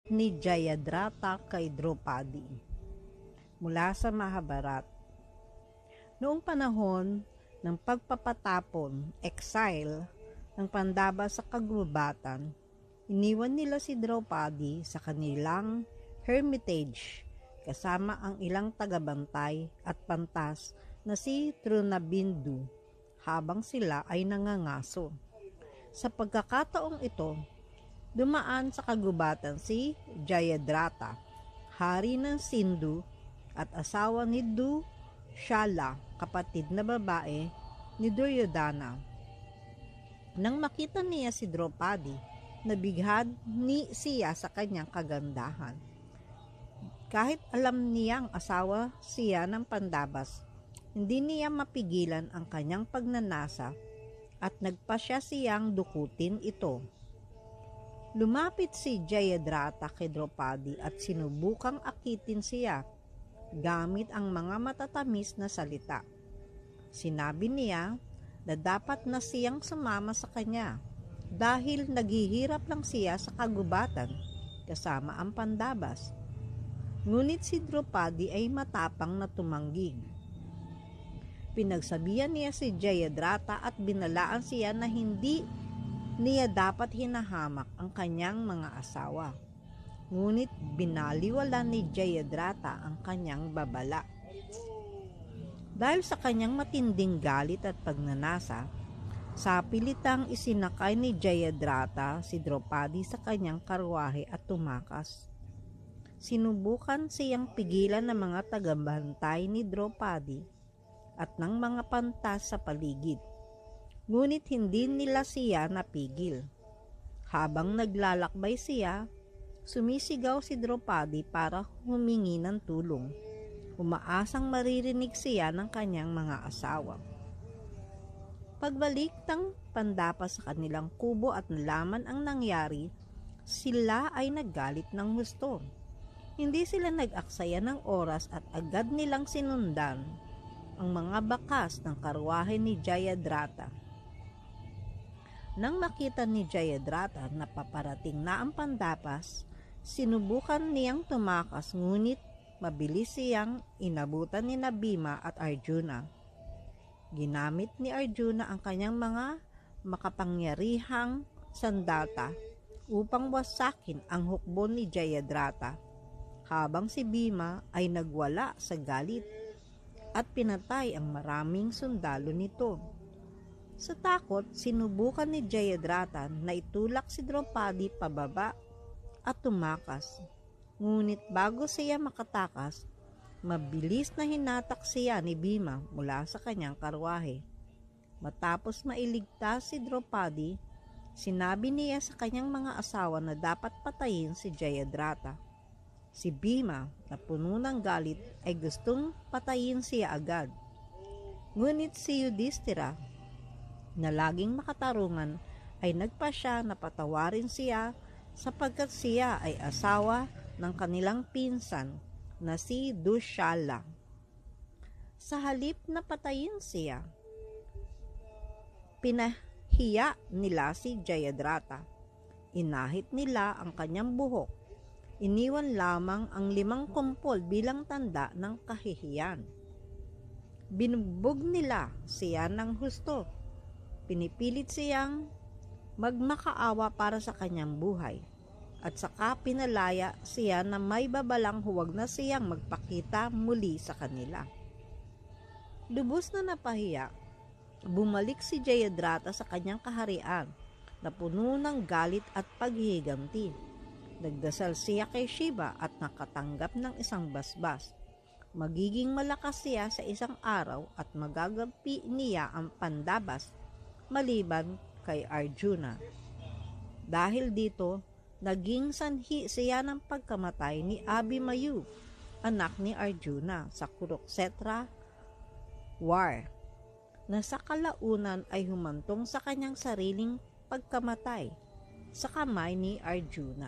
ni Jayadratha kay Draupadi. Mula sa Mahabharat. Noong panahon ng pagpapatapon, exile, ng Pandava sa kagubatan, iniwan nila si Draupadi sa kanilang hermitage kasama ang ilang tagabantay at pantas na si Trunabindu habang sila ay nangangaso. Sa pagkakataong ito, dumaan sa kagubatan si Jayadratha, hari ng Sindhu at asawa ni Dushala, kapatid na babae ni Duryodhana. Nang makita niya si Draupadi, nabighad siya sa kanyang kagandahan. Kahit alam niyang asawa siya ng Pandavas, hindi niya mapigilan ang kanyang pagnanasa at nagpasya siyang dukutin ito. Lumapit si Jayadratha kay Draupadi at sinubukang akitin siya gamit ang mga matatamis na salita. Sinabi niya na dapat na siyang sumama sa kanya dahil naghihirap lang siya sa kagubatan kasama ang Pandavas. Ngunit si Draupadi ay matapang na tumanggi. Pinagsabihan niya si Jayadratha at binalaan siya na hindi niya dapat hinahamak ang kanyang mga asawa. Ngunit binaliwala ni Jayadratha ang kanyang babala. Dahil sa kanyang matinding galit at pagnanasa, sa pilitang isinakay ni Jayadratha si Draupadi sa kanyang karwahe at tumakas. Sinubukan siyang pigilan ng mga tagabantay ni Draupadi at ng mga pantas sa paligid. Ngunit hindi nila siya napigil. Habang naglalakbay siya, sumisigaw si Draupadi para humingi ng tulong. Umaasang maririnig siya ng kanyang mga asawa. Pagbalik ng Pandava sa kanilang kubo at nalaman ang nangyari, sila ay naggalit ng husto. Hindi sila nag-aksaya ng oras at agad nilang sinundan ang mga bakas ng karwahe ni Jayadratha. Nang makita ni Jayadratha na paparating na ang Pandavas, sinubukan niyang tumakas ngunit mabilis siyang inabutan ni Bhima at Arjuna. Ginamit ni Arjuna ang kanyang mga makapangyarihang sandata upang wasakin ang hukbo ni Jayadratha, habang si Bhima ay nagwala sa galit at pinatay ang maraming sundalo nito. Sa takot, sinubukan ni Jayadratha na itulak si Draupadi pababa at tumakas. Ngunit bago siya makatakas, mabilis na hinatak siya ni Bhima mula sa kanyang karwahe. Matapos mailigtas si Draupadi, sinabi niya sa kanyang mga asawa na dapat patayin si Jayadratha. Si Bhima, na puno ng galit, ay gustong patayin siya agad. Ngunit si Yudhishthira, na laging makatarungan, ay nagpasya na patawarin siya sapagkat siya ay asawa ng kanilang pinsan na si Dushala. Sa halip na patayin siya, pinahiya nila si Jayadratha. Inahit nila ang kanyang buhok. Iniwan lamang ang 5 kumpol bilang tanda ng kahihiyan. Binugbog nila siya ng husto. Pinipilit siyang magmakaawa para sa kanyang buhay. At saka pinalaya siya na may babalang huwag na siyang magpakita muli sa kanila. Lubos na napahiya, bumalik si Jayadratha sa kanyang kaharian na puno ng galit at paghihiganti. Nagdasal siya kay Shiva at nakatanggap ng isang basbas. Magiging malakas siya sa isang araw at magagampi niya ang Pandavas maliban kay Arjuna. Dahil dito, naging sanhi siya ng pagkamatay ni Abhimanyu, anak ni Arjuna, sa Kurukshetra War, na sa kalaunan ay humantong sa kanyang sariling pagkamatay sa kamay ni Arjuna.